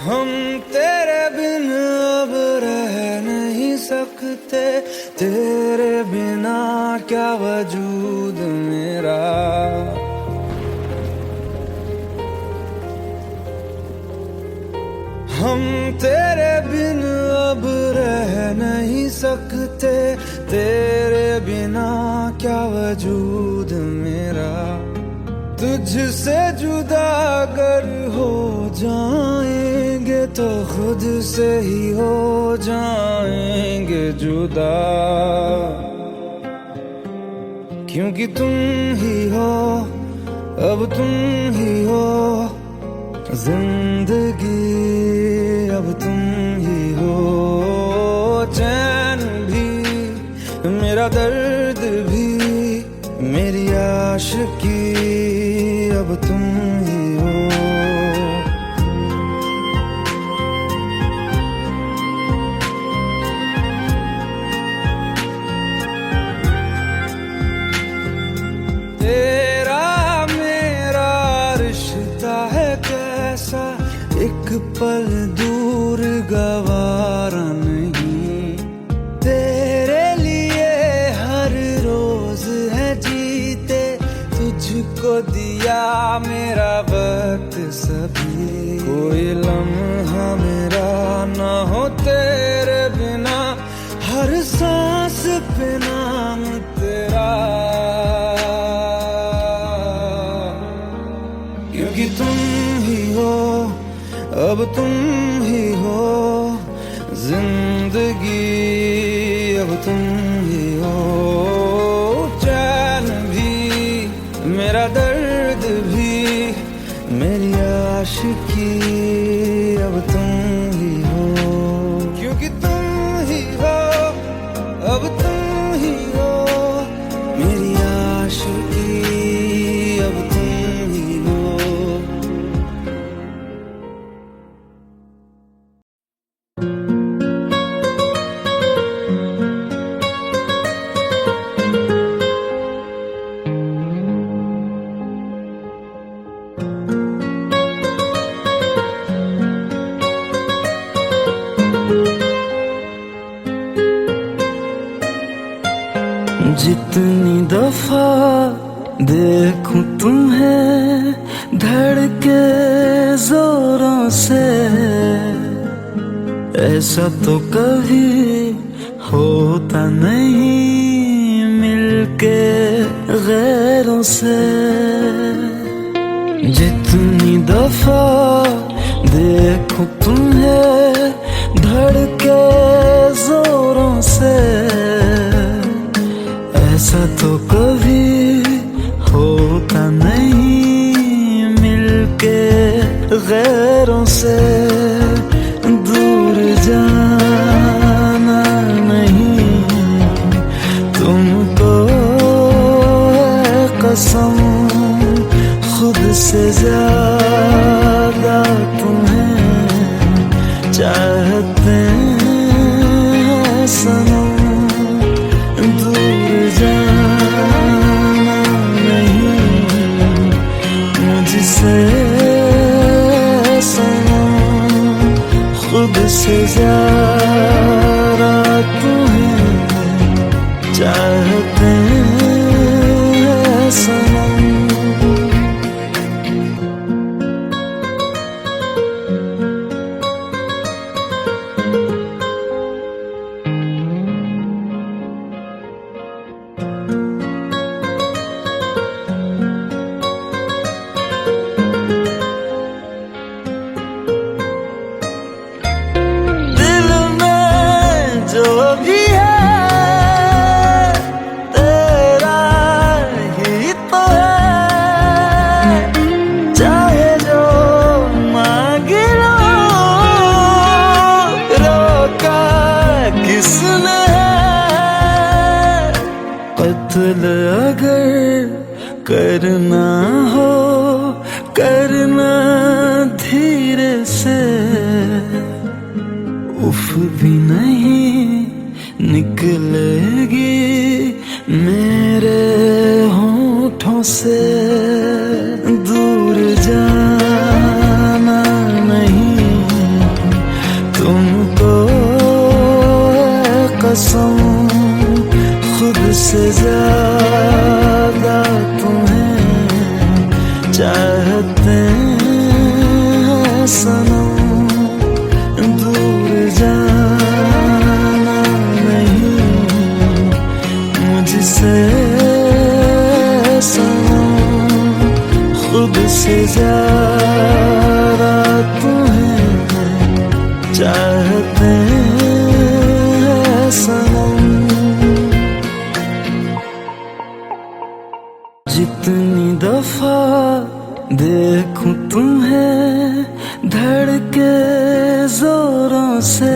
हम तेरे बिन अब रह नहीं सकते, तेरे बिना क्या वजूद मेरा। हम तेरे बिन अब रह नहीं सकते, तेरे बिना क्या वजूद मेरा। तुझसे जुदा अगर हो जाएंगे तो खुद से ही हो जाएंगे जुदा, क्योंकि तुम ही हो, अब तुम ही हो जिंदगी, अब तुम ही हो। चैन भी मेरा दर्द भी मेरी आशिकी, अब तुम ही हो। तेरा मेरा रिश्ता है कैसा, एक पल दूर गवारा नहीं। तेरे लिए हर रोज है जीते, तुझको दिया मेरा वक्त सभी। कोई लम्हा मेरा ना हो तेरे बिना, हर सांस पे नाम तेरा, क्योंकि तुम ही हो, अब तुम ही हो जिंदगी, अब तुम ही हो। चैन भी मेरा दर्द भी मेरी आशिकी, अब तुम ही हो, क्योंकि तुम ही हो, अब तुम ही हो मेरी आशिकी, अब तुम ही हो। जितनी दफा देखूं तुम्हें धड़के जोरों से, ऐसा तो कभी होता नहीं मिलके गैरों से। जितनी दफा देखूं तुम्हें धड़के जोरों से, ऐसा तो कभी होता नहीं मिलके गैरों से। दूर जाना नहीं तुमको है कसम, खुद से ज्यादा तुम्हें चाहते हैं सनम। दूर जाना नहीं मुझसे सनम, खुद से ज्यादा तुम्हें चाहते हैं सनम। कत्ल अगर करना हो करना धीरे से, उफ भी नहीं निकलेगी मेरे होठों से। दूर जाना नहीं से ज्यादा तुम्हें चाहते हैं सनम, दूर जाना नहीं मुझसे सनम, खुद से ज्यादा तुम्हें चाहते हैं सनम। जितनी दफा देखूं तुम्हें धड़के जोरों से,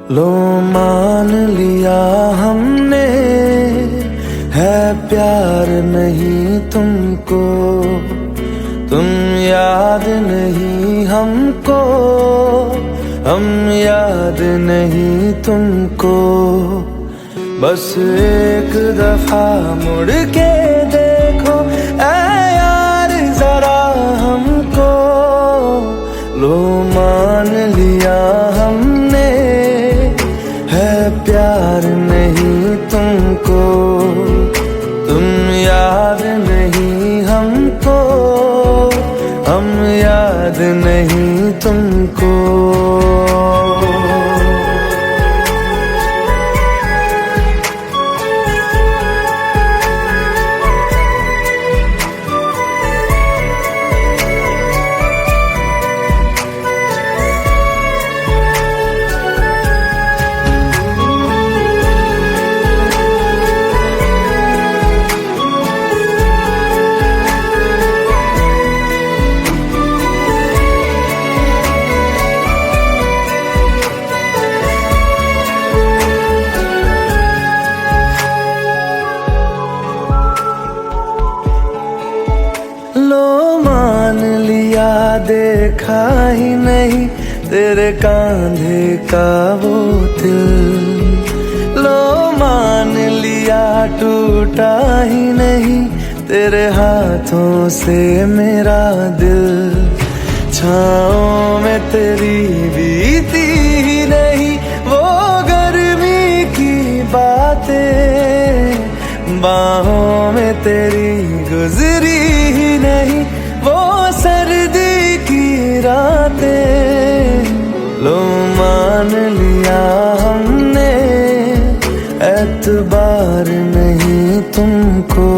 लो मान लिया हमने है प्यार नहीं तुमको, तुम याद नहीं हमको, हम याद नहीं तुमको। बस एक दफा मुड़ के देखो ऐ यार जरा हमको, लो मान लिया हमने है प्यार नहीं तुमको, तुम याद नहीं हमको, हम याद नहीं तुमको। लो मान लिया देखा ही नहीं तेरे कांधे का वो दिल, लो मान लिया टूटा ही नहीं तेरे हाथों से मेरा दिल। छाँव में तेरी बीती ही नहीं वो गर्मी की बातें, बाहों में तेरी गुजरी ही नहीं वो सर्दी की रातें। लो मान लिया हमने एतबार नहीं तुमको,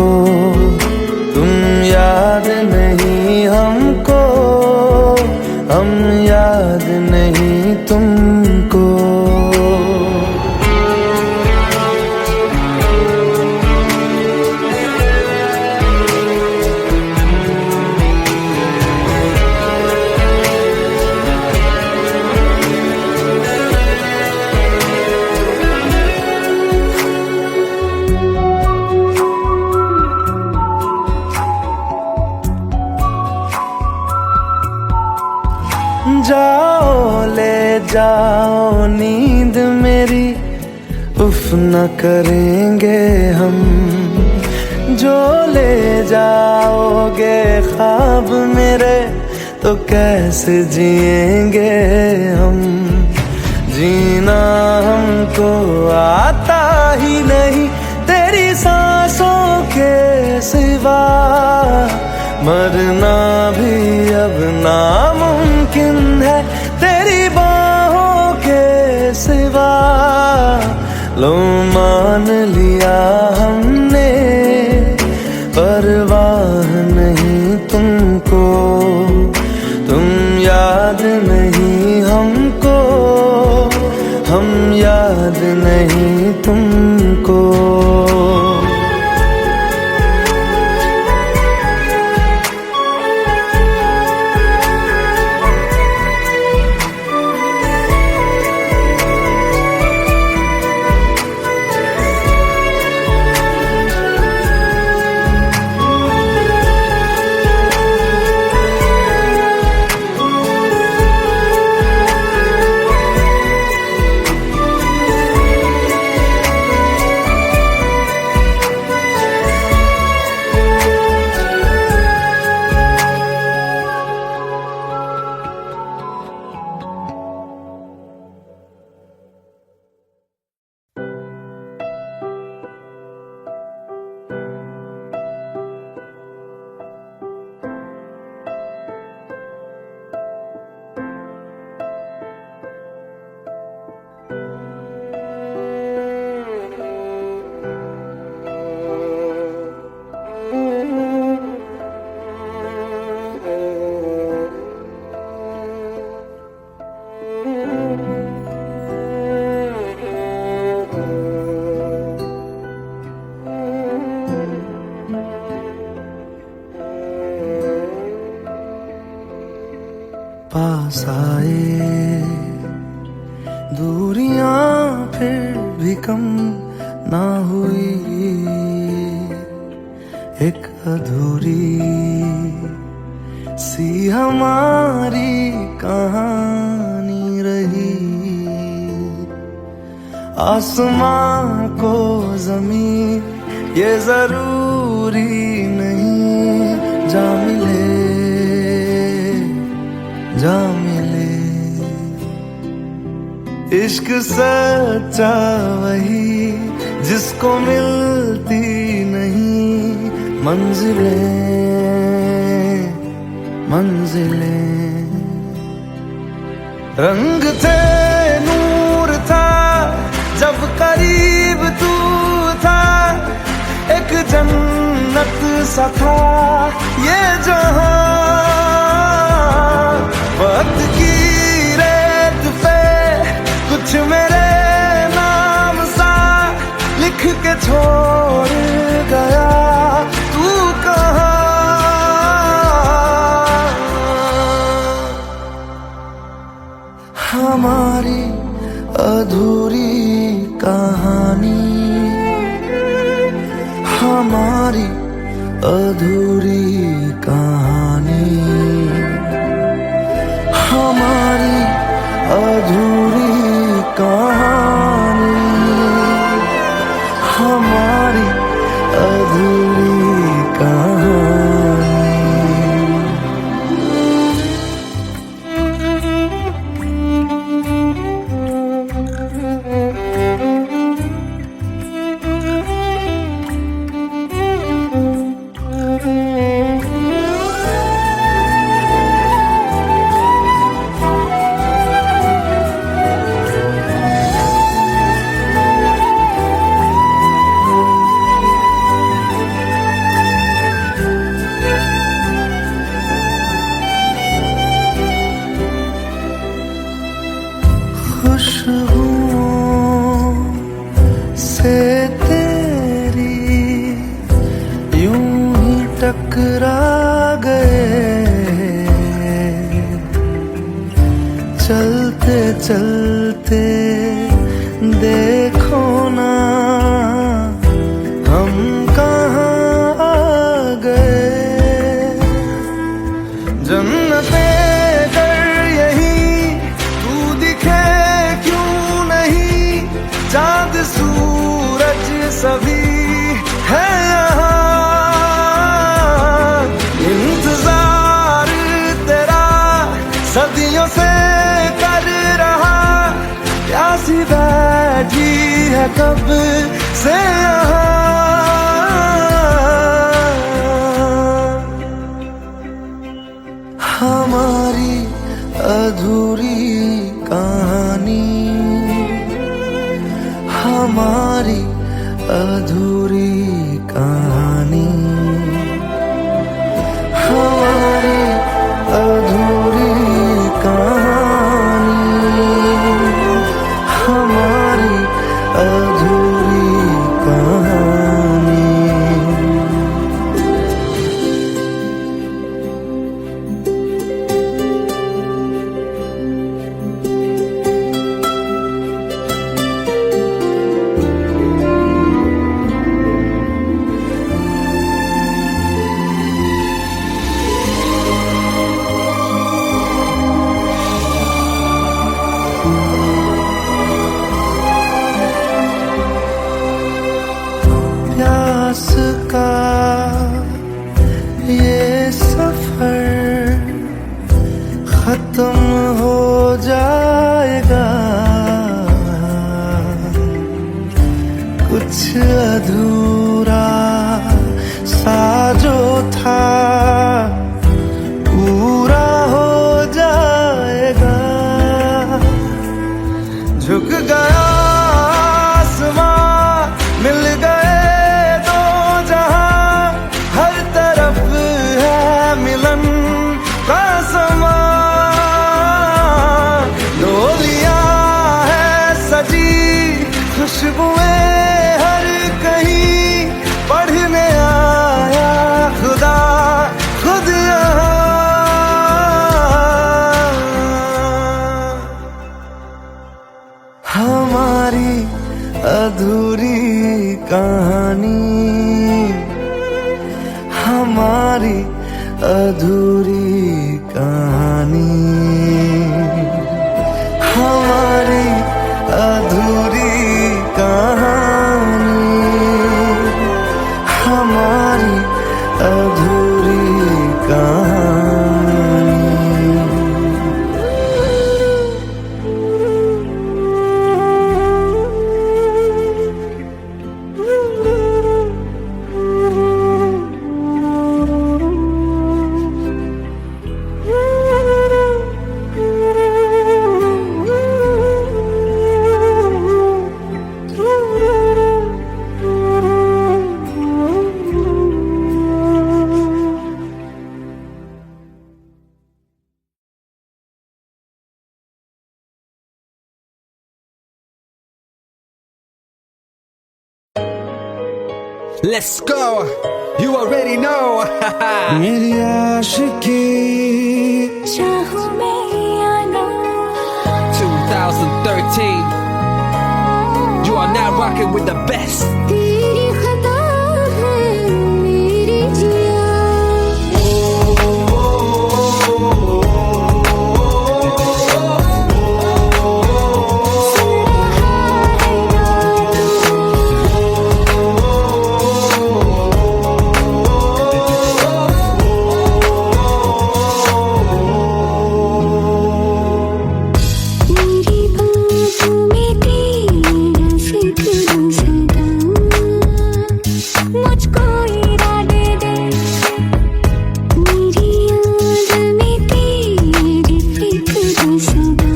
तुम याद नहीं हमको, हम याद नहीं तुमको। जाओ ले जाओ नींद मेरी, उफ न करेंगे हम, जो ले जाओगे ख्वाब मेरे तो कैसे जिएंगे हम। जीना हमको आता ही नहीं तेरी सांसों के सिवा, मरना भी अब नामुमकिन है तेरी बाहों के सिवा। लो मान लिया हमने परवाह नहीं तुमको, तुम याद नहीं हमको, हम याद नहीं तुमको। पास आए, दूरियां फिर भी कम ना हुई, एक अधूरी सी हमारी कहानी रही। आसमां को जमीन ये जरूरी नहीं, जा मिले जा मिले। इश्क सच्चा वही जिसको मिलती नहीं मंजिलें मंजिलें। रंग थे नूर था जब करीब तू था, एक जन्नत सा था ये जहां। वक्त की रेत पे कुछ मेरे नाम सा लिख के छोड़ गया, तू कहाँ? हमारी अधूरी कहानी, हमारी अधूरी कहानी, हमारी अधूरी कहानी, हमारी अधूरी कहानी। खुशबुओं से तेरी यूं ही टकरा गए, चलते चलते देखो ना हम कहाँ आ गए। जन्नते चांद सूरज सभी है यहाँ, इंतजार तेरा सदियों से कर रहा, प्यासी बैठी है कब से यहाँ। हमारी अधूरी कहानी, हमारी अधूरी कहानी, हमारी अधूरी कहानी, हमारी अधूरी कहानी। अधूरी कहानी, हमारी अधूरी कहानी, हमारी अधूरी कहानी। Let's go, you already know. मेरी आशिकी चाहूं मैं या ना 2013, you are now rocking with the best. तेरी खता है मेरी जिया मेरी बातों में तेरा जिक्र सदा मुझको इरादे दे मेरी याद में तेरी फिक्र सदा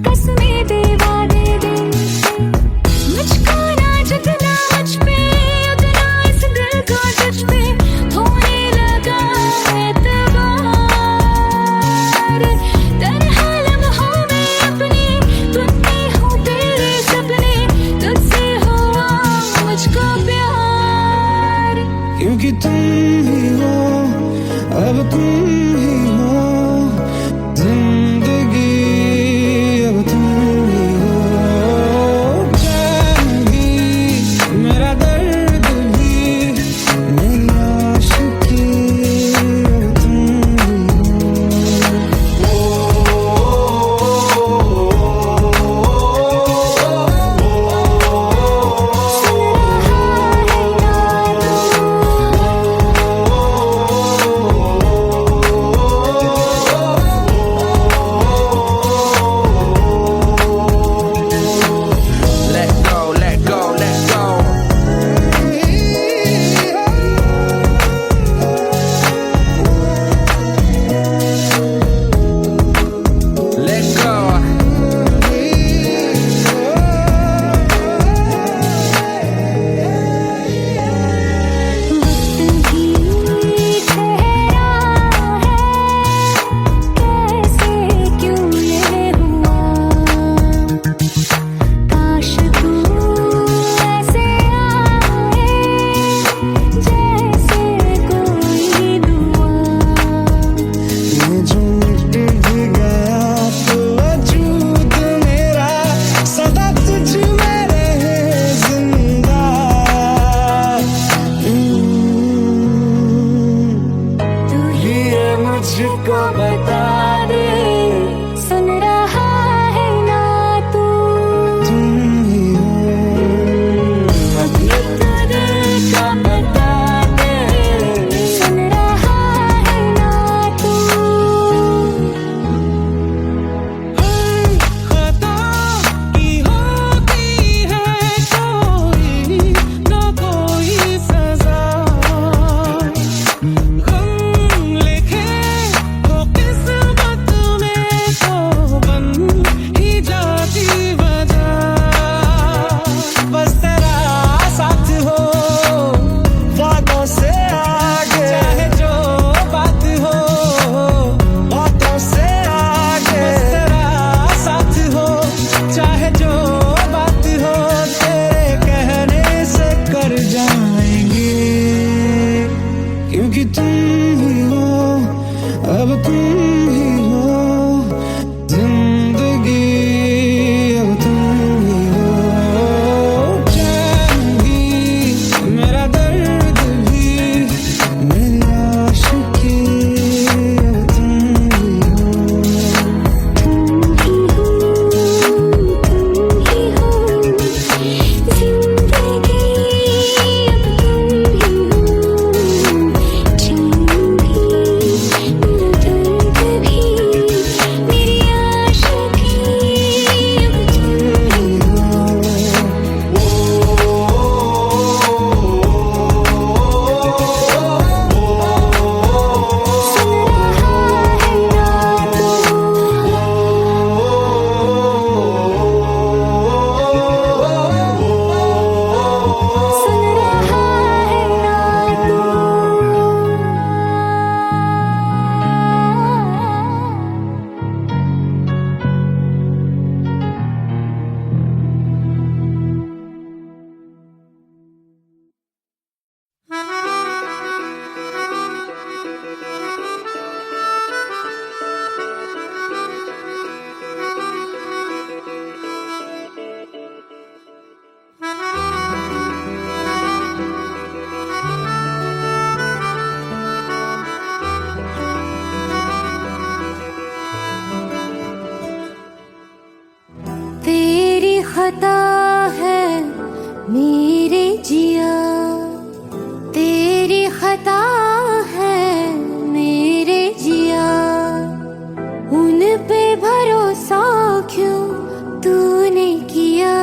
कसमें दे वादे दे मुझको ना जितना मुझ पे उतना इस दिल को तुझ पे होने लगा एतबार तरह लम्हों में अपने बुनती हूँ तेरे सपने तुझसे हुआ मुझको प्यार क्योंकि तुम ही हो, अब तुम ही हो जिंदगी, अब तुम ही हो चैन भी, मेरा दर्द भी, मेरी आशिकी, अब तुम ही Let go, let go, let go. Let go. वक्त भी ठहरा है कैसे क्यों ये हुआ काश तू ऐसे आए जैसे कोई दुआ ये जो मिट भी गया तो वजूद मेरा सदा तुझ में रहे जिंदा। तू ही ये मुझको बता दे सुन रहा है ना तू तुम ही हो, ये तो दिल का बता दे सुन रहा है ना तू हर खता की होती है कोई ना कोई सजा, गम लिखे हो किस्मत में तो बन ही जाती वजह, बस तेरा साथ हो वादों से आगे, चाहे जो बात हो बातों से आगे, बस तेरा साथ हो चाहे जो बात हो तेरे कहने से कर जाएंगे, क्योंकि तुम ही हो, अब तुम ही हो जिंदगी, अब तुम ही हो चैन भी, मेरा दर्द भी, मेरी खता है मेरे जिया, तेरी खता है मेरे जिया, उन पे भरोसा क्यों तूने किया।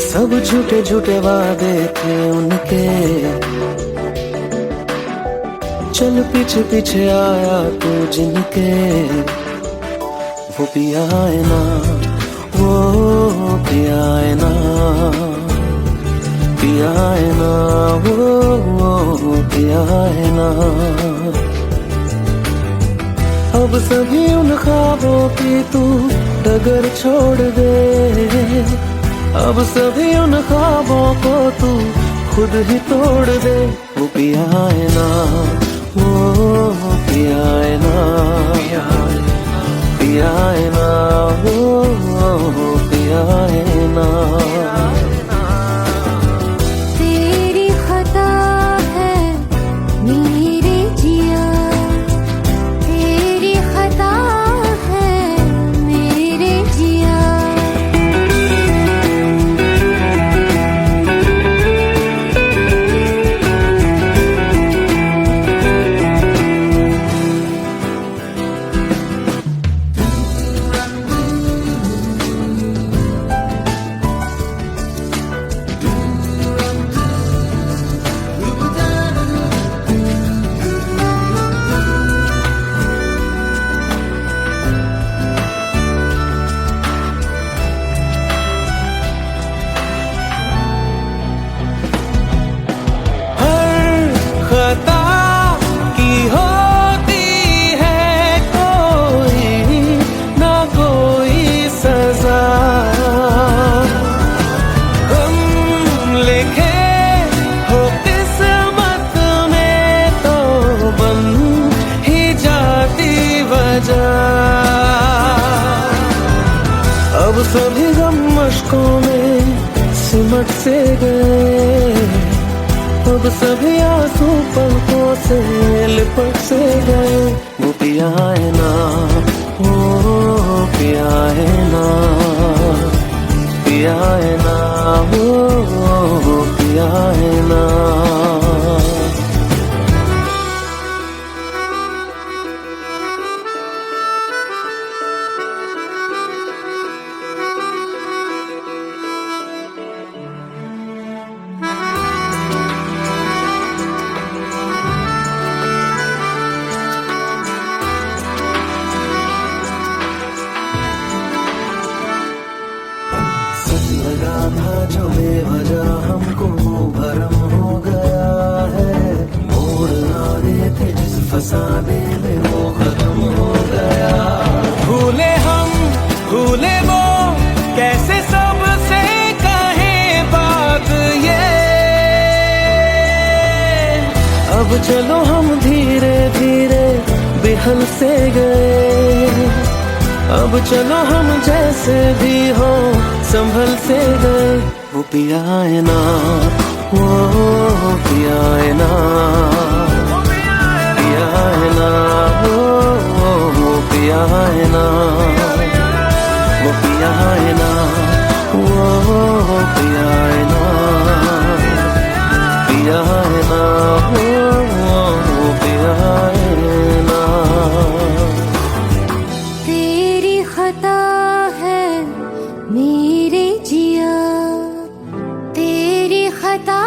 सब झूठे झूठे वादे थे उनके, चल पीछे पीछे आया तू जिनके, वो पिया है ना, वो पिया है ना, पिया है ना, वो पिया है ना। अब सभी उन ख्वाबों की तू डगर छोड़ दे, अब सभी उन ख्वाबों को तू खुद ही तोड़ दे। वो पिया है ना, वो पिया है ना, पिया है ना, वो पिया है ना। तेरी खता है मेरे जिया, तेरी खता है मेरे जिया। खता की होती है कोई ना कोई सजा, हम लिखे हो किस्मत में तो बन ही जाती वजह। अब सभी गम मशकों में सिमट से गए, अब सभी आंसू पलकों से लिपट से गए। वो पिया है ना, वो पिया है ना, पिया है ना, वो पिया है ना। लगा था जो बेवजह हमको भरम हो गया है, मोड़ आगे थे जिस फसाने में वो खत्म हो गया। भूले हम भूले वो कैसे सबसे कहे बात ये, अब चलो हम धीरे धीरे बिहल से गए, अब चलो हम जैसे भी हो संभल से गए। वो पिया है ना, वो पिया है ना, पिया है ना, वो पिया है ना, वो पिया है ना, वो पिया है ना, पिया है ना, वो पिया है ना। तेरी खता है मेरे जिया, तेरी खता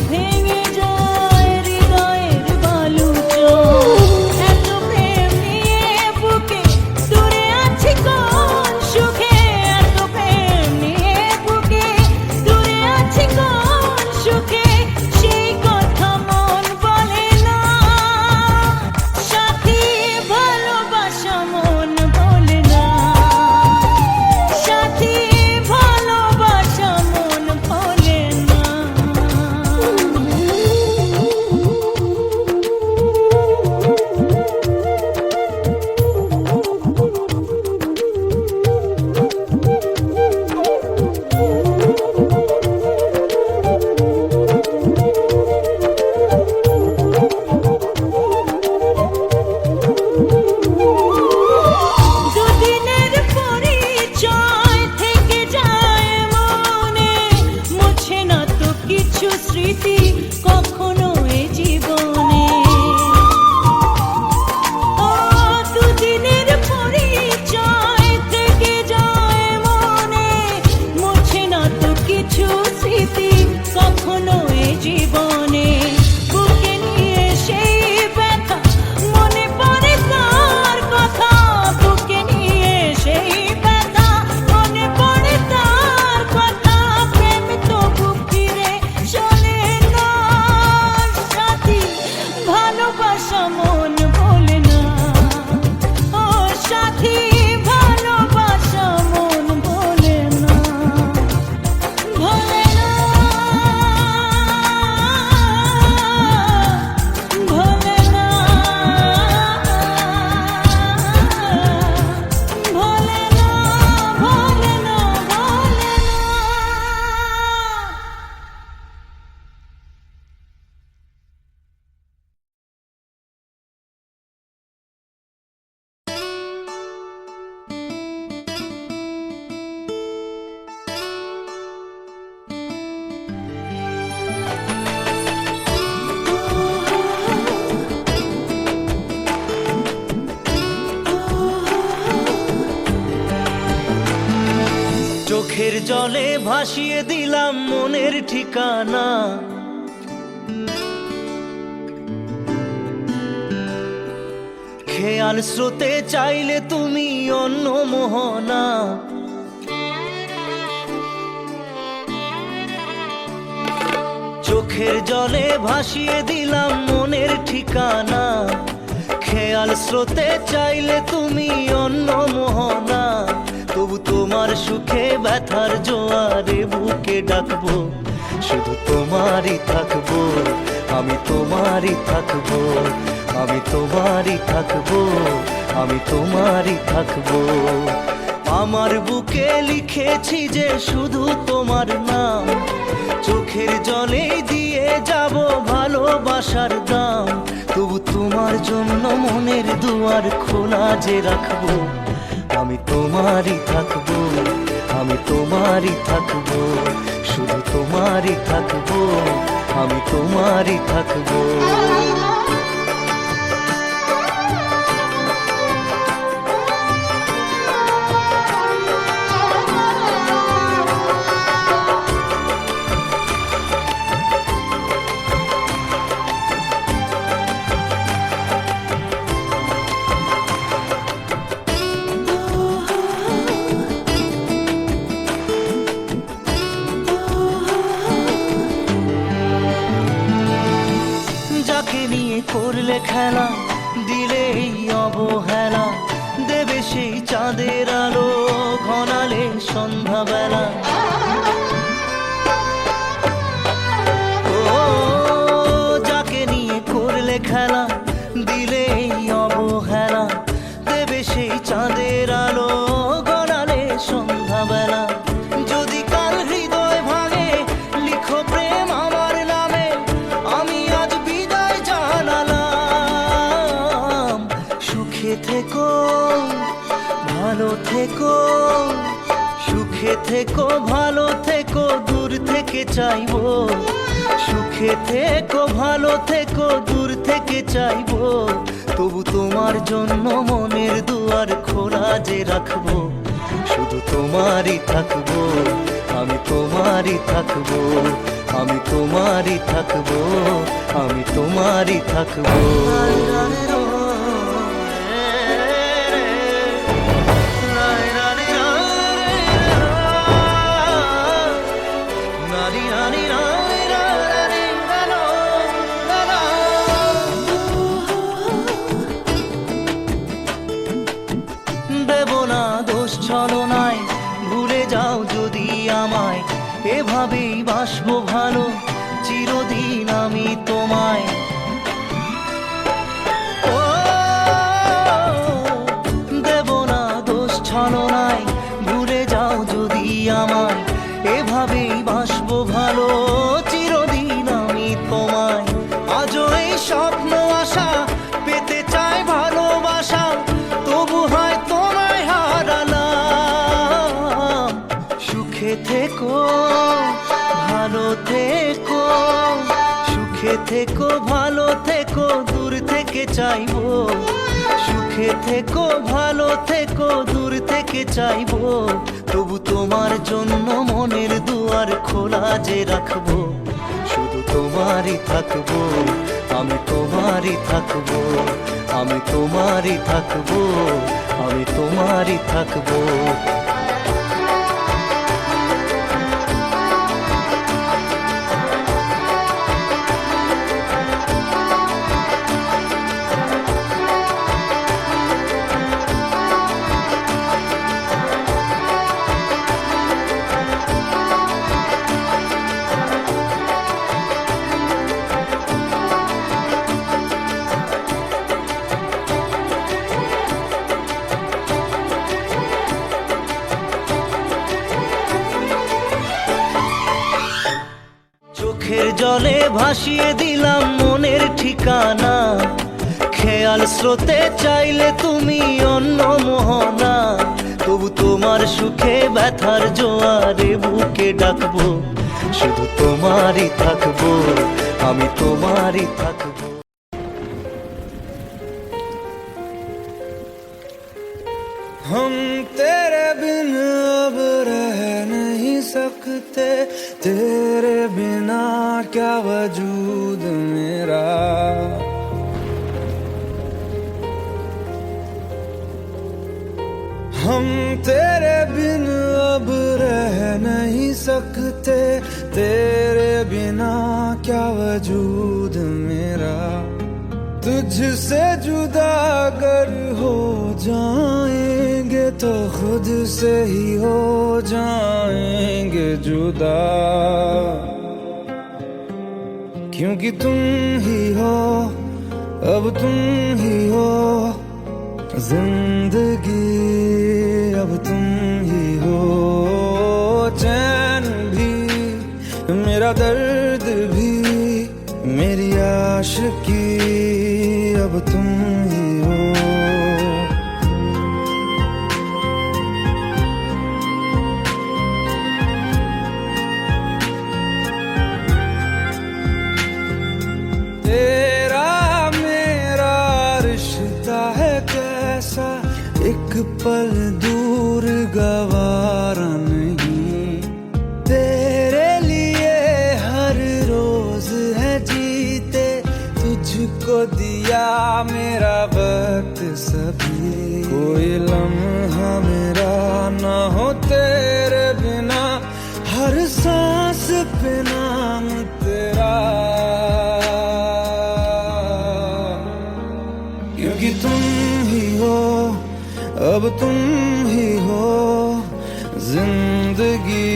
ভেঙে যায় হৃদয়ের বালুচর। এত প্রেম নিয়ে বুকে দূরে আছি কোন সুখে, এত প্রেম নিয়ে বুকে দূরে আছি কোন সুখে, সেই কথা মন বলে না। সাথী ভালোবাসা মন বলে না, সাথী ভালোবাসা মন বলে না। দুদিনের পরিচয় থেকে যায় মনে, মুছে না তো কিছু স্মৃতি কখনো এ জীবনে। ও দুদিনের পরিচয় থেকে যায় মনে, মুছে না তো কিছু স্মৃতি কখনো এ জীবনে। বুকে নিয়ে সেই ব্যথা মনে পড়ে তার কথা, বুকে নিয়ে সেই ব্যথা মনে পড়ে তার কথা। প্রেম তো বুক ফিরে চলে না, সাথী ভালোবাসা মন বলে না। ও সাথী ভালোবাসা মন বলে না, বলে না, বলে না, বলে না, বলে না, বলে না। চোখের জলে ভাসিয়ে দিলাম মনের ঠিকানা, খেয়াল স্রোতে চাইলে তুমি অন্য মোহনা। চোখের জলে ভাসিয়ে দিলাম মনের ঠিকানা, খেয়াল স্রোতে চাইলে তুমি অন্য মোহনা। তবু তোমার সুখে ব্যথার জোয়ারে বুকে ডাকবো, শুধু তোমারই থাকবো, আমি তোমারই থাকবো, আমি তোমারই থাকবো, আমি তোমারই থাকবো। আমার বুকে লিখেছি যে শুধু তোমার নাম, চোখের জলে দিয়ে যাব ভালোবাসার দাম। তবু তোমার জন্য মনের দুয়ার খোলা যে রাখবো, আমি তোমারই থাকবো, আমি তোমারই থাকবো, শুধু তোমারই থাকবো, আমি তোমারই থাকবো। যাকে নিয়ে করলে খেলা, দিলে এই অবহেলা, দেবে সেই চাঁদের আলো ঘনালে সন্ধ্যাবেলা। ও যাকে নিয়ে করলে খেলা, দিলে এই অবহেলা, দেবে সেই চাঁদের আলো গড়ালে সন্ধ্যাবেলা। যদি কাল হৃদয় ভাঙে লিখো প্রেম আমার নামে, আমি আজ বিদায় জানালাম। সুখে থেকো, ভালো থেকো, সুখে থেকো, ভালো থেকো, দূর থেকে চাইবো। সুখে থেকো, ভালো থেকো, দূর থেকে চাইবো। তবু তোমার জন্য মনের দুয়ার খোলা যে রাখবো, শুধু তোমারই থাকবো, আমি তোমারই থাকবো, আমি তোমারই থাকবো, আমি তোমারই থাকবো। দেব না দোষ ছলনায়, ভুলে যাও যদি আমায়, এভাবেই বাসবো ভালো চিরদিন আমি তোমায়। ও দেব না দোষ ছলনায়, ভুলে যাও যদি আমায়, এভাবেই বাসবো ভালো চিরদিন আমি তোমায়। আজও এই স্বপ্ন আশা পেতে চাই ভালোবাসা, তবু হয় তোমায় হারালাম। সুখে থেকো ভালো থেকো, সুখে থেকো ভালো থেকো, দূর থেকে চাইবো। সুখে থেকো ভালো থেকো, দূর থেকে চাইবো, তবু তোমার জন্য মনের দুয়ার খোলা যে রাখবো। শুধু তোমারই থাকবো, আমি তোমারই থাকবো, আমি তোমারই থাকবো, আমি তোমারই থাকবো। চোখের জলে ভাসিয়ে দিলাম মনের ঠিকানা, খেয়াল স্রোতে চাইলে তুমি অন্য মোহনা। তবু তোমার সুখে ব্যথার জোয়ারে বুকে ডাকবো, শুধু তোমারই থাকবো, আমি তোমারই থাকবো। हम तेरे बिन अब रह नहीं सकते, तेरे बिना क्या वजूद मेरा। हम तेरे बिन अब रह नहीं सकते, तेरे बिना क्या वजूद मेरा। तुझसे जुदा अगर हो जाएंगे तो खुद से ही हो जाएंगे जुदा, क्योंकि तुम ही हो, अब तुम ही हो जिंदगी, अब तुम ही हो। चैन भी मेरा दर्द भी मेरी आशिकी, अब तुम ही हो। तेरा मेरा रिश्ता है कैसा, एक पल दूर गवारा नहीं। तेरे लिए हर रोज है जीते, तुझको दिया मेरा वक्त सभी। कोई लम्हा मेरा ना हो तेरे बिना, हर सांस पे नाम तेरा, क्योंकि तुम ही हो, अब तुम ही हो जिंदगी,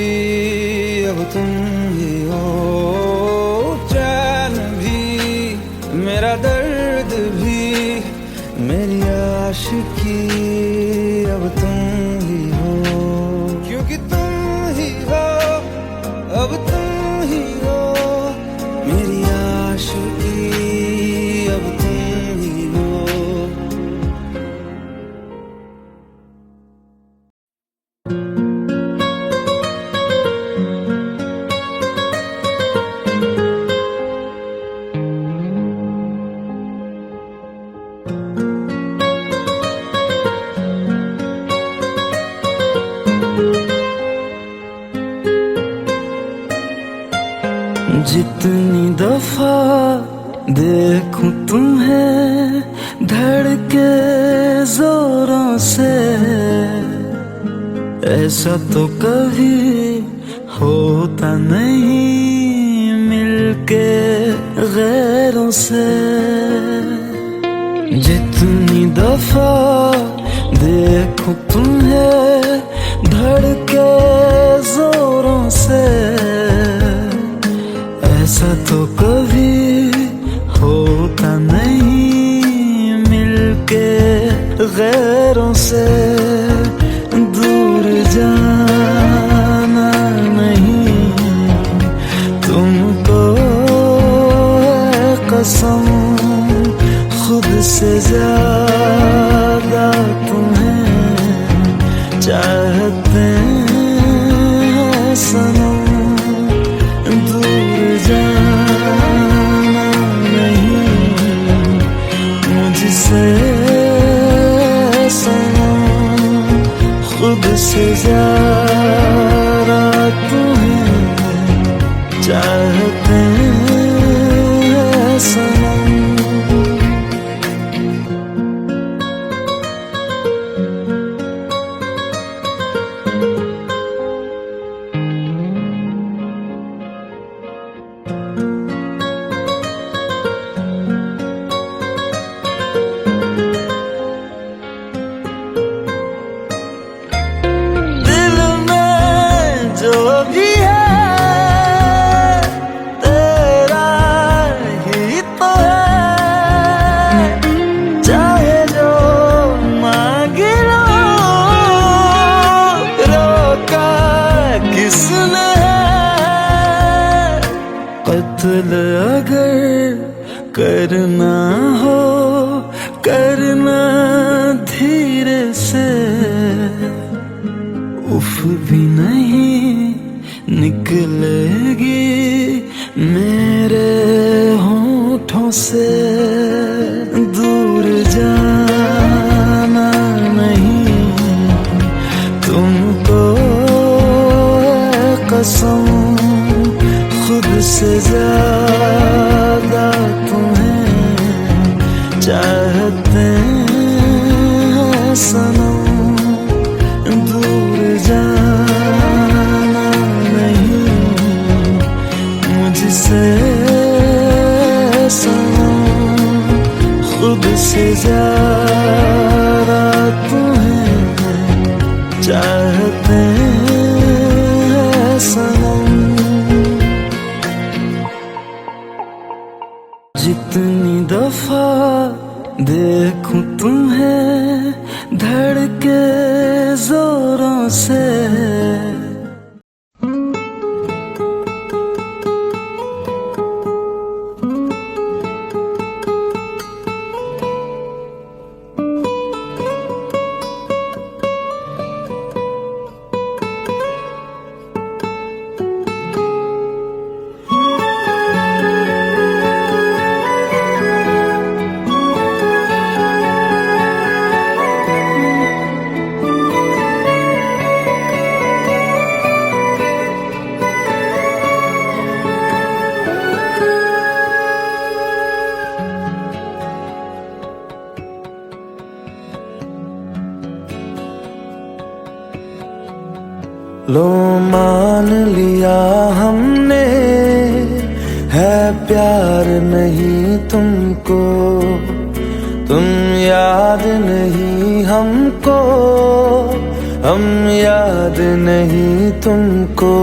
अब तुम ही हो। चैन भी मेरा दर्द भी मेरी आशिकी, अब तुम ही हो, क्योंकि तुम ही हो, अब तुम ही हो मेरी आशिकी, अब तुम ही हो। दफा देखूं तुम्हें धड़के जोरों से, ऐसा तो कभी होता नहीं मिलके गैरों से। जितनी दफा देखूं तुम्हें धड़के जोरों से, ऐसा तो कभी होता नहीं मिलके गैरों से। दूर जाना नहीं तुमको है कसम, खुद से ज्यादा तुम्हें चाहते हैं सनम। दूर जाना नहीं मुझसे सनम, खुद से ज्यादा तुम्हें चाहते हैं सनम। जो भी है तेरा ही तो है, चाहे जो मांग लो, रोका किसने है। कत्ल अगर करना हो करना धीरे से, उफ भी नहीं निकलेगी मेरे होठों से। दूर जाना नहीं तुमको है कसम, खुद से ज्यादा तुम्हें चाहते हैं सनम। दूर जाना नहीं मुझसे सनम, खुद से ज्यादा तुम्हें चाहते हैं सनम। जितनी दफा देखूं तुम्हें धड़के जोरों से, लो मान लिया हमने है प्यार नहीं तुमको, तुम याद नहीं हमको, हम याद नहीं तुमको।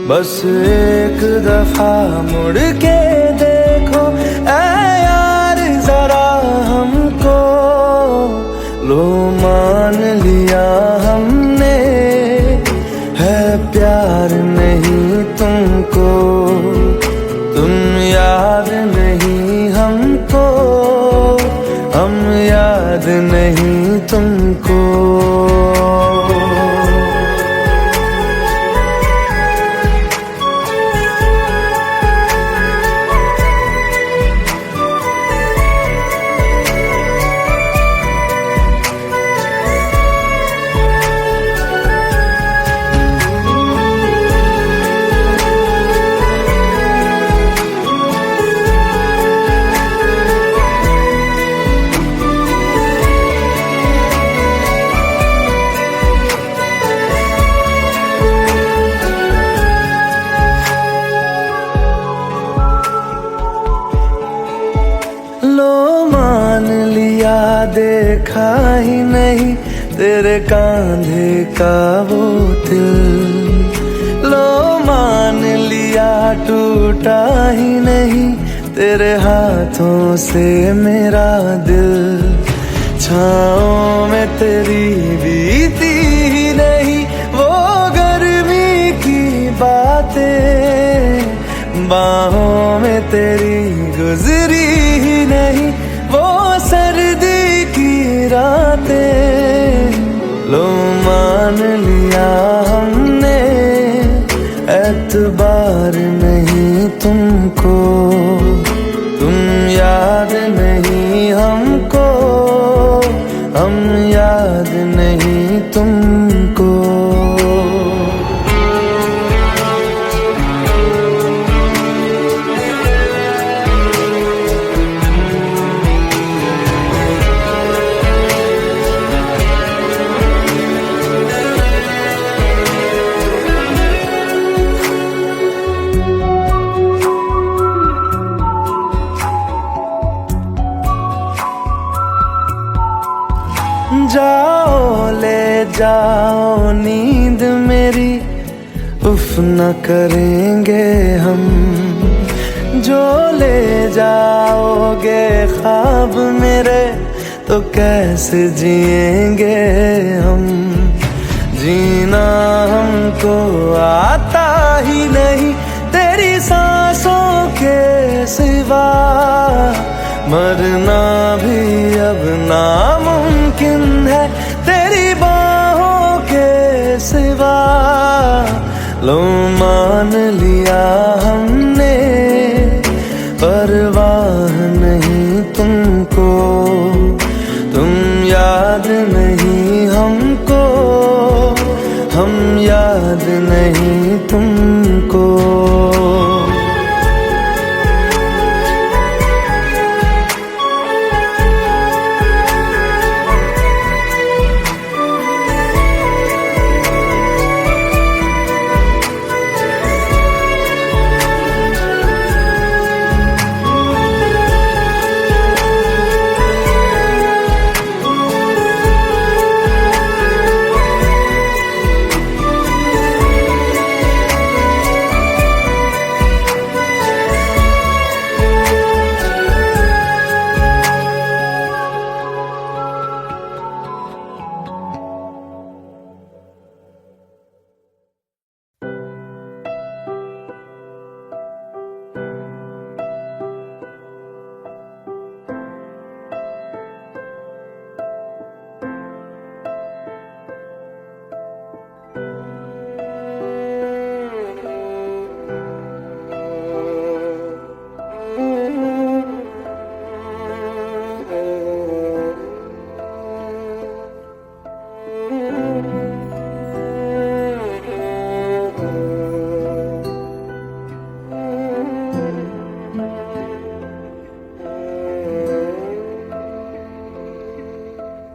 बस एक दफा मुड़ के देखो ऐ यार जरा हमको। लो मान लिया हमने है प्यार नहीं तुमको, तुम याद नहीं हमको, हम याद नहीं तुमको। देखा ही नहीं तेरे कांधे का वो दिल। लो मान लिया टूटा ही नहीं तेरे हाथों से मेरा दिल। छाँव में तेरी बीती ही नहीं वो गर्मी की बातें, बाहों में तेरी गुजरी ही नहीं वो सर्दी की रातें। लो मान लिया हमने एतबार नहीं तुमको, तुम याद नहीं हमको, हम याद नहीं तुमको। जाओ ले जाओ नींद मेरी, उफ न करेंगे हम। जो ले जाओगे ख्वाब मेरे तो कैसे जिएंगे हम। जीना हमको आता ही नहीं तेरी सांसों के सिवा, मरना भी अब नामुमकिन है तेरी बाहों के सिवा। लो मान लिया हमने परवाह नहीं तुमको, तुम याद नहीं हमको, हम याद नहीं तुमको।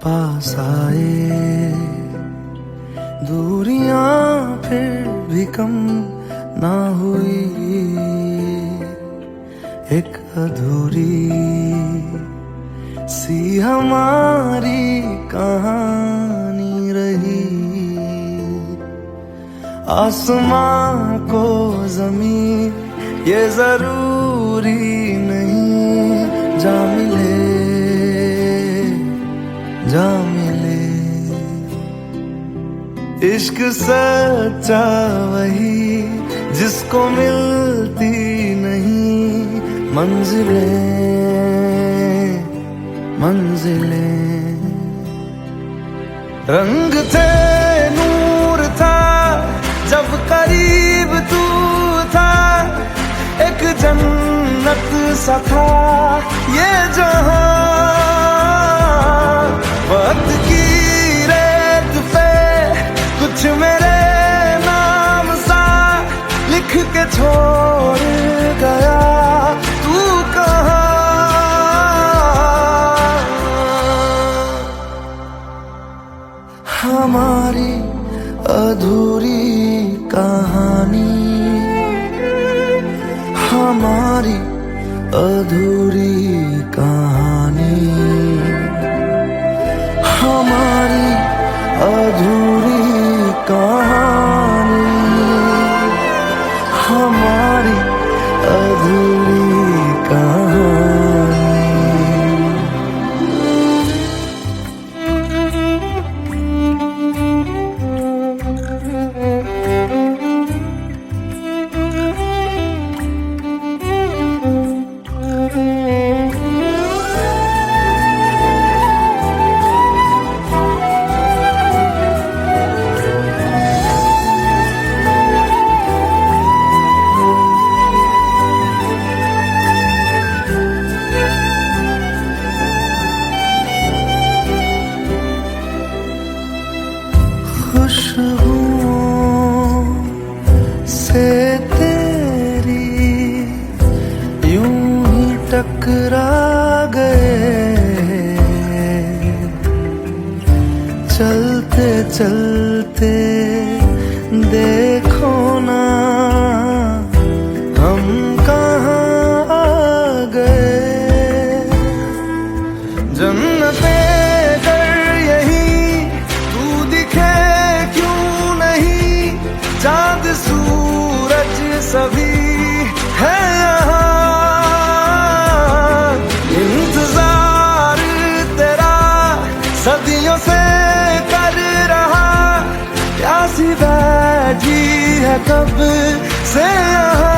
पास आए दूरियां फिर भी कम ना हुई, एक अधूरी सी हमारी कहानी रही। आसमां को ज़मीन ये जरूरी नहीं, जा मिले जा मिले। इश्क सच्चा वही जिसको मिलती नहीं मंजिलें मंजिलें। रंग थे नूर था जब करीब तू था, एक जन्नत सा था ये जहां। वक्त की रेत पे कुछ मेरे नाम सा लिख के छोड़ गया, तू कहाँ। हमारी अधूरी कहानी, हमारी अधूरी कहानी। कहानी, हमारी अधूरी कहानी। खुशबुओं से तेरी यूं ही टकरा गए, चलते चलते देखो ना हम कहाँ आ गए। जन्नते चाँद सूरज सभी है यहाँ, इंतजार तेरा सदियों से कर रहा, प्यासी बैठी है कब से यहाँ।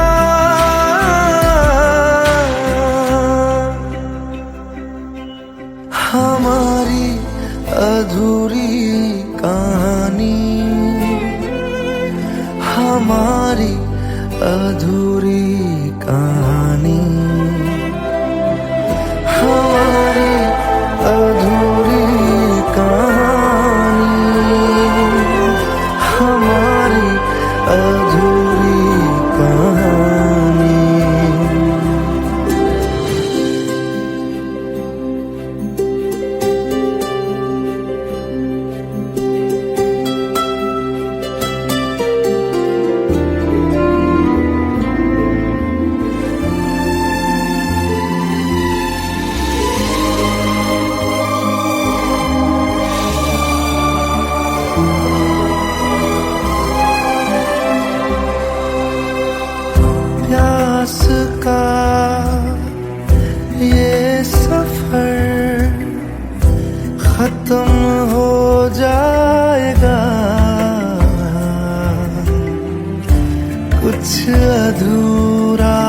हमारी अधूरी कहानी, हमारी अधूरी कहानी, हमारी अधूरी कहानी, हमारी अधूरी कहानी। प्यास का ये सफर खत्म हो जाएगा, कुछ अधूरा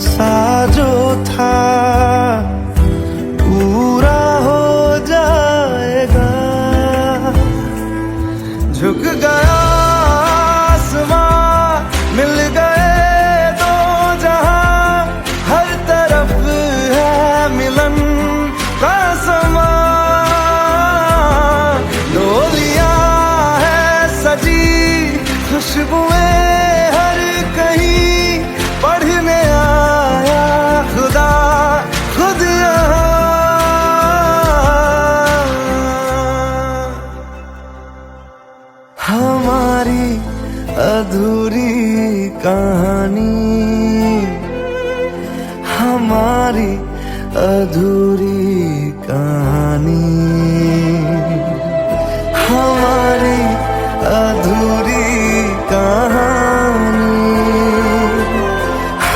सा जो था पूरा हो जाएगा। झुक गया आसमां, मिल गए दो जहां, हर तरफ है मिलन का समा। डोलियां है सजी, खुशबुएं हर कहीं, पढ़ने आया खुदा खुद यहाँ। हमारी अधूरी कहानी, हमारी अधूरी कहानी, हमारी अधूरी कहानी,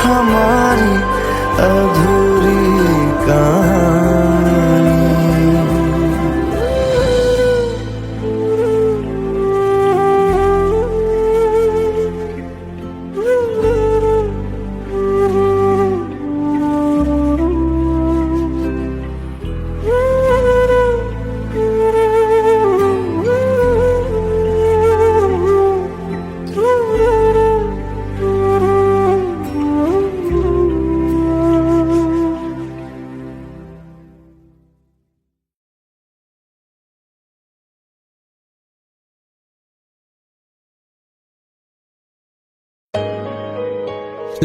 हमारी अधूरी कहानी।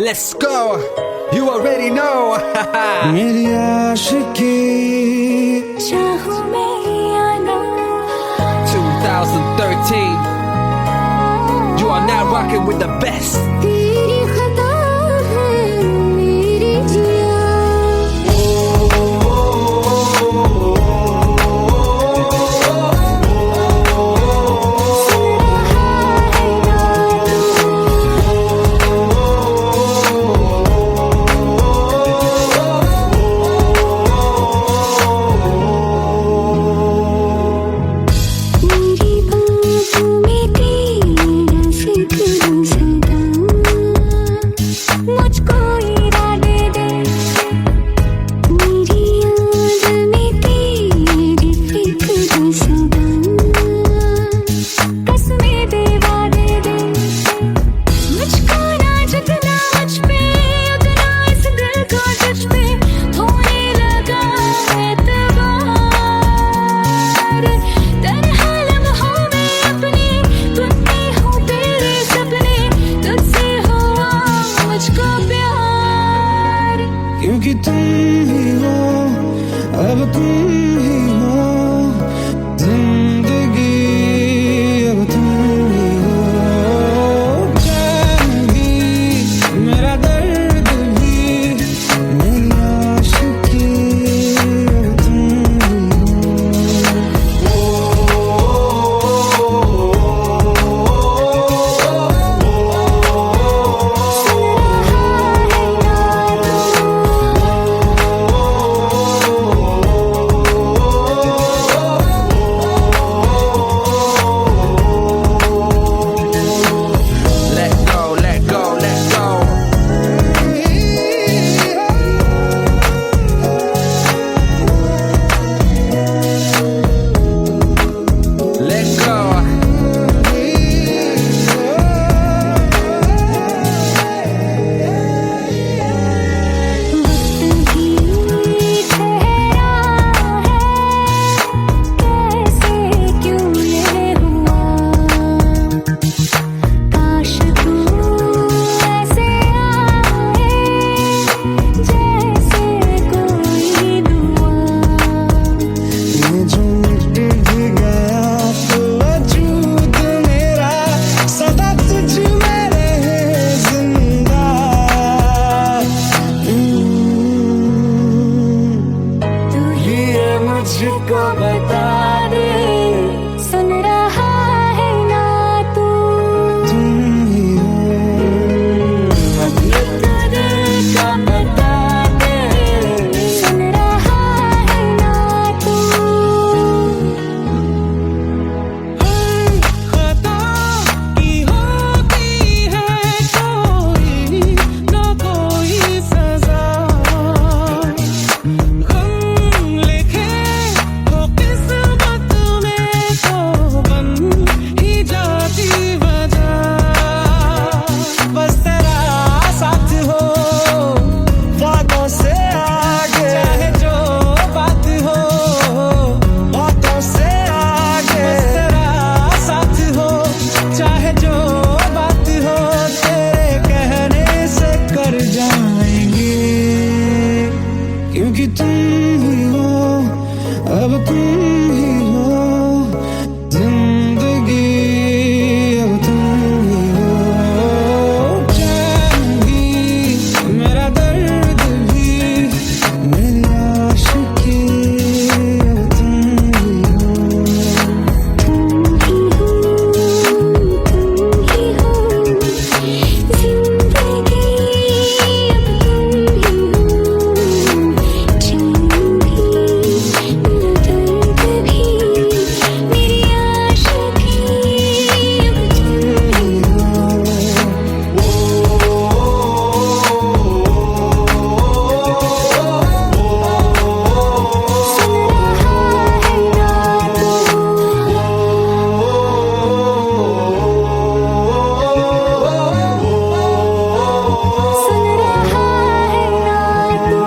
Let's go. You already know. मेरी आशिकी चाहूं मैं या ना, 2013. You are now rocking with the best. तेरी खता है मेरी जिया। सुन क्योंकि तुम ही हो, अब तुम ही हो जिंदगी, अब तुम ही हो। चैन भी, मेरा दर्द भी, मेरी आशिकी, अब तुम ही हो। Let go, let go, let go. Let go. वक्त भी ठहरा है, कैसे क्यों ये हुआ। काश तू ऐसे आए, जैसे कोई दुआ। ये जो मिट भी गया तो वजूद मेरा सदा तुझ में रहे जिंदा। तू ही ये मुझको बता दे, सुन रहा है ना तू। तुम ही हो, ये तो दिल का बता दे, सुन रहा है ना तू। खता की होती है कोई ना कोई सजा। गम लिखे हो किस्मत में तो बन ही जाती वजह। बस तेरा साथ हो, बातों से आगे, चाहे जो बात हो, बातों से आगे। बस तेरा साथ हो, चाहे जो बात हो, तेरे कहने से कर जाएंगे, क्योंकि तुम ही हो, अब तुम ही हो जिंदगी, अब तुम ही हो। चैन भी, मेरा दर्द भी, मेरी आशिकी, अब तुम ही हो। तुम ही हो, जिंदगी अब तुम ही हो। चैन भी, दर्द भी, मेरी आशिकी, अब तुम ही हो। सुन रहा है ना तू। सुन रहा है ना तू।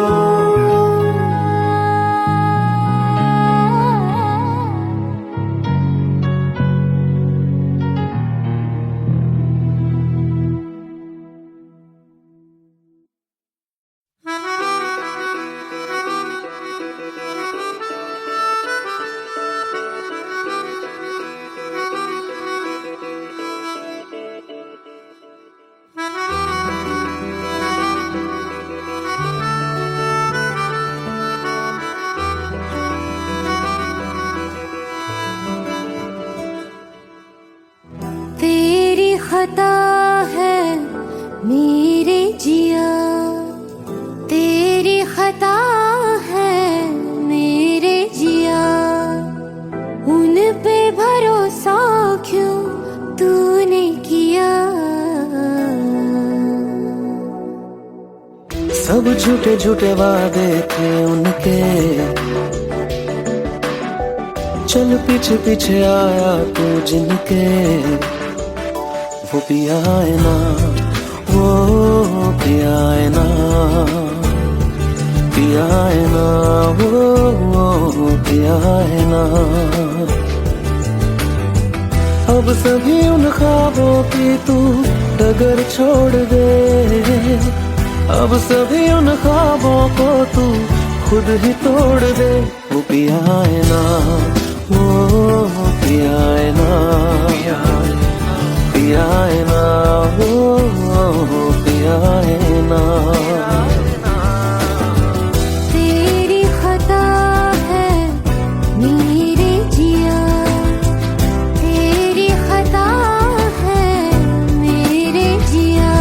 तेरी खता है मेरे जिया, तेरी खता है मेरे जिया। उन पे भरोसा क्यों तूने किया। सब झूठे झूठे वादे थे उनके, चल पीछे पीछे आया तू जिनके। वो पिया है ना, वो पिया है ना, पिया है ना, वो पिया है ना। अब सभी उन ख्वाबों की तू डगर छोड़ दे, अब सभी उन ख्वाबों को तू खुद ही तोड़ दे। वो पिया है ना, वो पिया है ना, पिया है ना, वो पिया है ना। तेरी खता है मेरे जिया, तेरी खता है मेरे जिया।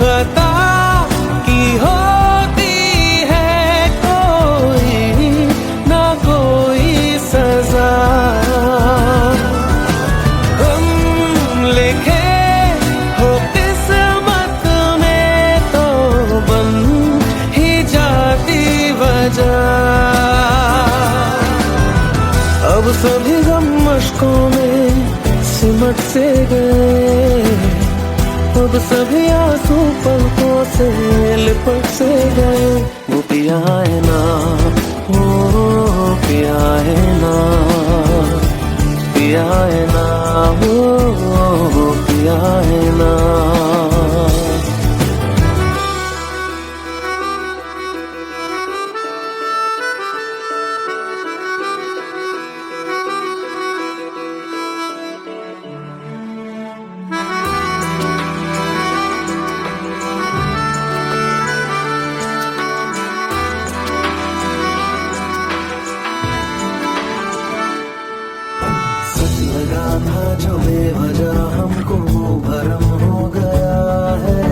खता की होती है कोई ना कोई सजा। हम लिखे हो किस्मत में तो बन ही जाती वजह। अब सभी गम मशकों में सिमट से गए, अब सभी आंसू पलकों से लिपट से गए। वो पिया है ना, वो पिया है ना, पिया है ना, वो पिया है ना। लगा था जो बेवजह हमको वो भरम हो गया है।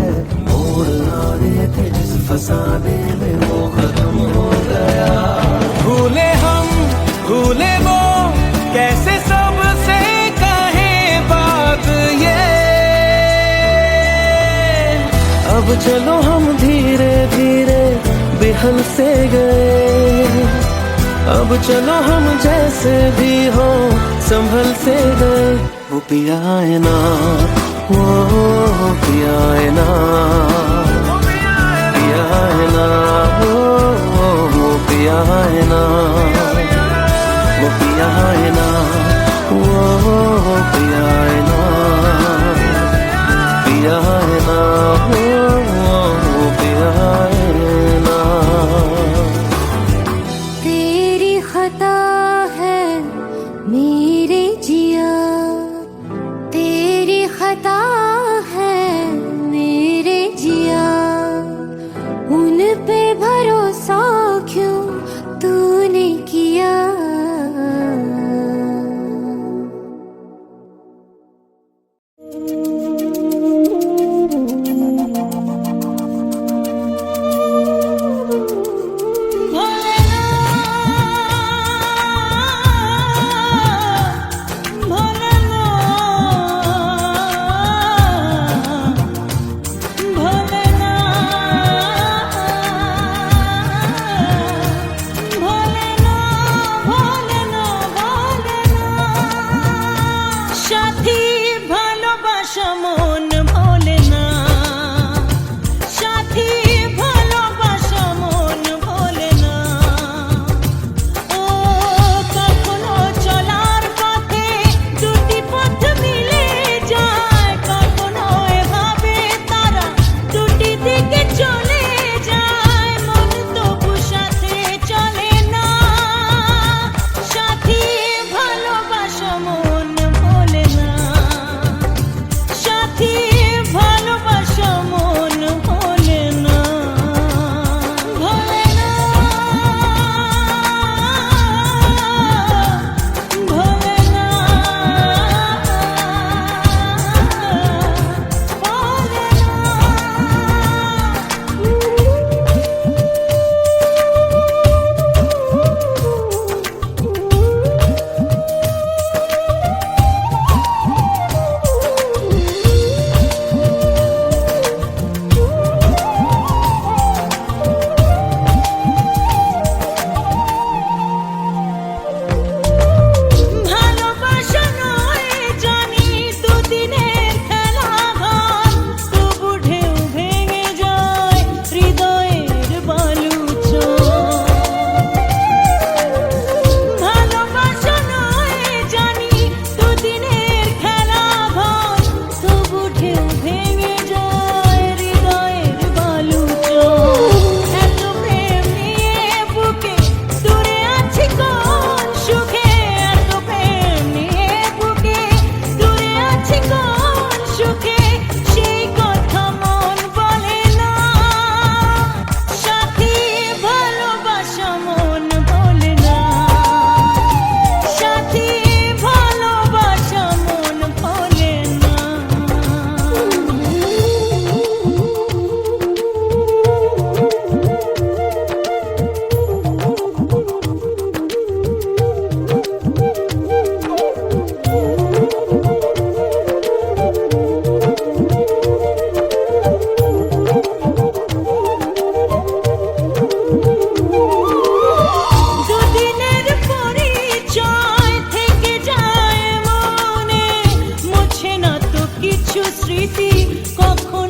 मोड़ आने थे जिस फसाने में वो खत्म हो गया। भूले हम भूले वो कैसे सबसे कहे बात ये। अब चलो हम धीरे धीरे बेहल से गए। अब चलो हम जैसे भी हो संभल से गए। वो पिया है ना, वो पिया है ना, पिया है ना, वो पिया है ना, वो पिया है ना, वो पिया है ना, पिया है ना, वो पिया है ना। खता है मेरे जिया, तेरी खता है मेरे जिया। उन पे भरोसा क्यों तूने किया। সাথী স্মৃতি কখন